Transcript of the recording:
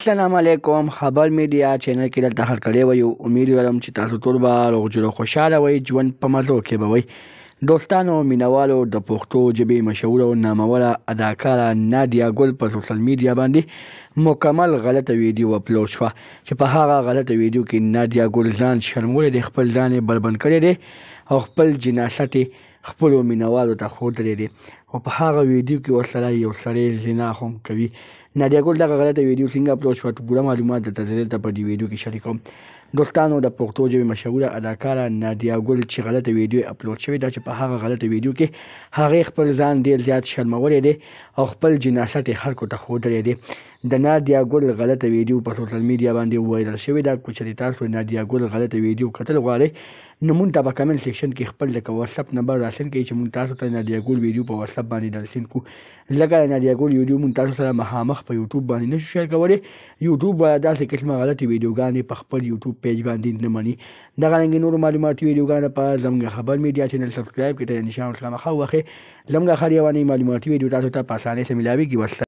السلام علیکم. خبر میډیا چینل کې دلته هرکلی وایو. امید لرم چې تاسو ټول به روغ جوړ او خوشحاله وئ، ژوند په مزو کې به وئ. دوستانو مینوالو، د پښتو ژبې مشهوره او ناموره اداکاره نادیا ګل په سوشل میډیا باندې مکمل غلطه ویډیو اپلوډ شوه چې په هغه غلطه ویډیو کې نادیا ګل ځان شرمولی دی، خپل ځان یې بربند کړی دی او خپل جناست یې خپلو مینوالو ته ښودلی دی. او په هغه ویډیو کې ورسره یو سړی زنا هم کوي. نادیا ګل دغه غلطه ویډیو څنګه اپلوډ شوه، پوره معلومات درته زه دلته په دې ویډیو کې شریکوم. دوستانو، د پښتو ژبې مشهوره اداکاره نادیا ګل چې غلطه ویډیو اپلوډ شوې ده، چې په هغه غلطه ویډیو کې هغې خپل ځان ډېر زیات شرمولی دی او خپل جناست یې خلکو ته ښودلی دی. د نادیا ګل غلطه ویډیو په سوشل میډیا باندې وایرل شوې ده. که چېرې تاسو نادیا ګل غلطه ویډیو کتل غواړئ، نو مونږ ته په کمنټ سیکشن کې خپل لکه واتساپ نمبر راسند کړئ چې مونږ تاسو ته نادیا ګل ویډیو په واتساپ باندې درسند کړو. ځکه د نادیا ګل ویډیو مونږ تاسو سره مخامخ په یوټیوب باندې نشو شیر کولی. یوټیوب والا داسې قسمه غلطې ویډیوګانې په خپل یوټیوب پیج باندې نه مني. دغه رنګې نورو معلوماتي ویډیوګانو لپاره زموږ خبر میډیا چینل سبسکرایب کړئ، نشان ورسره مخه ووهئ. زموږ هر یوه نوې معلوماتي ویډیو تاسو ته په اسانۍ سره میلاویږي.